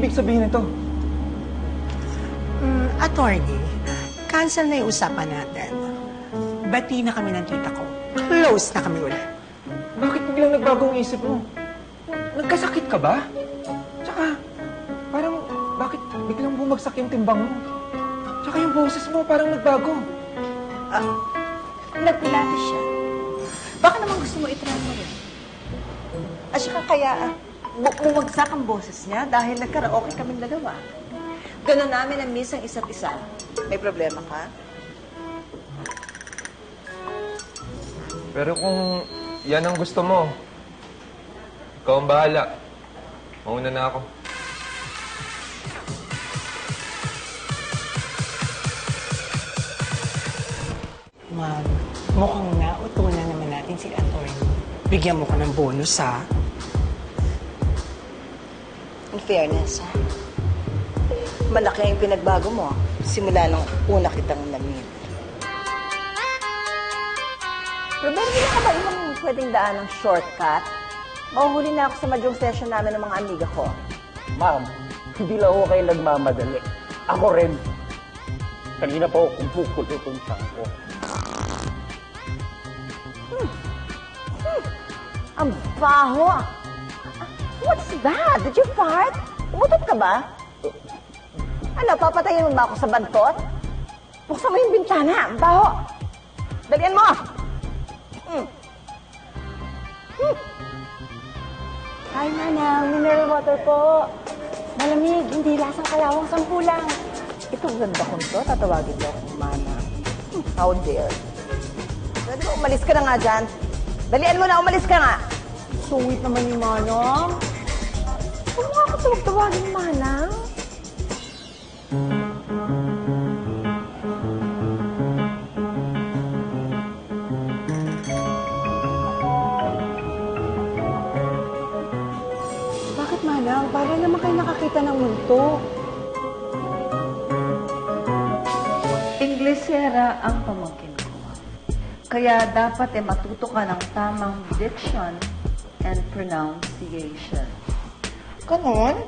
ibig sabihin nito? Attorney, cancel na yung usapan natin. Bati na kami ng tita ko. Close na kami ulit. Bakit biglang nagbagong isip mo? Nagkasakit ka ba? Tsaka, parang, bakit biglang bumagsak yung timbang mo? Tsaka yung boses mo parang nagbago. Nagpilates siya. Baka naman gusto mo itry mo rin. At saka kaya, bumagsak ang boses niya dahil nagkaraoke kaming dalawa. Ganon namin ang miss ang isa't isa. May problema ka? Pero kung yan ang gusto mo, ikaw ang bahala. Mauna na ako. Ma'am, mukhang nautunan naman natin si attorney. Bigyan mo ko ng bonus, ha? In fairness, ha? Malaki ang pinagbago mo simula nung una kitang na-meet. Roberto, hindi ka ba ibang pwedeng daan ng shortcut? Mahuhuli na ako sa mahjong session namin ng mga amiga ko. Ma'am, hindi lang ako kayo nagmamadali. Ako rin. Kanina pa ako kumukulo itong siyang ko. Ang baho! What's that? Did you fart? Umutot ka ba? Ano, papatayin mo ba ako sa bantot? Buksan mo yung bintana. Ang baho! Dalian mo! Hi, Manang. Mineral water po. Malamig. Hindi lasang kalawang 10 lang. Itong ganda ko to. Tatawagin mo akong Manang. How dare. Pwede ba umalis ka na nga dyan? Dalian mo na. Umalis ka nga. Sungit naman yung Manang. Huwag mo nga katawag-tawagin, Manang. Bakit, Manang? Para naman kayo nakakita ng multo. Inglesera ang pamangkin ko. Kaya dapat matuto ka ng tamang diction and pronunciation. Ganon?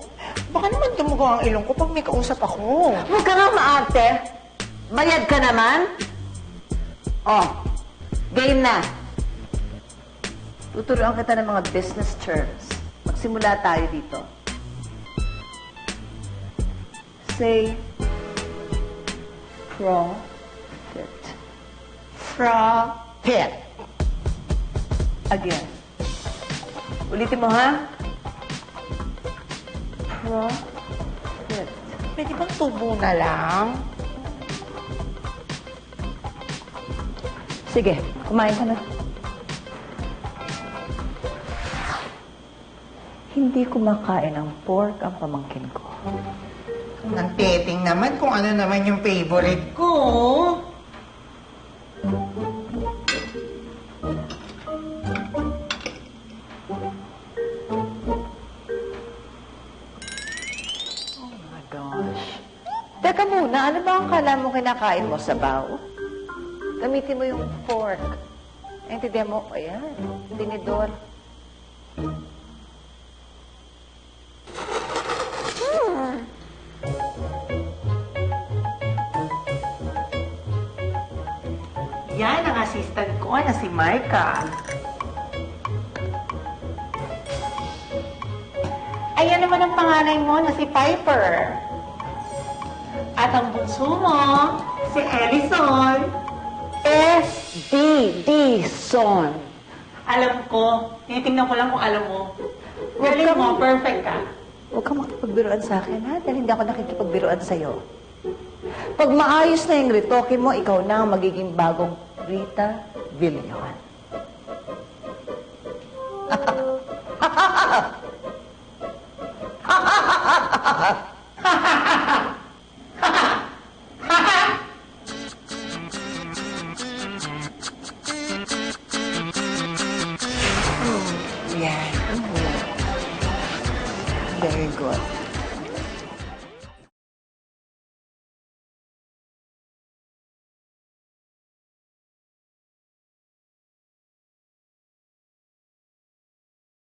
Baka naman tumugo ang ilong ko pag may kausap ako. Huwag ka nga maarte. Bayad ka naman. Oh, game na. Tuturuan kita ng mga business terms. Magsimula tayo dito. Say, profit. Profit. Again. Ulitin mo, ha? Profit. Pwede bang tubo na lang? Sige, kumain ka na. Hindi kumakain ng pork ang pamangkin ko. Nang teting naman kung ano naman yung favorite ko. Oh my gosh. Teka muna, ano ba ang kala mo kinakain mo, sabaw? Gamitin mo yung fork. Naintindihan mo? Ayan, tinidor. Yan ang assistant ko na si Marka. Ayan naman ang panganay mo na si Piper. At ang bunso mo, si Ellison. S.D.D. Son. Alam ko, tinitingnan ko lang kung alam mo. Galing mo, perfect ka. Huwag kang makipagbiruan sa akin, ha? Dahil hindi ako nakikipagbiruan sa'yo. Pag maayos na yung retoke mo, ikaw na ang magiging bagong Rita Villanueva. Yan. Very good.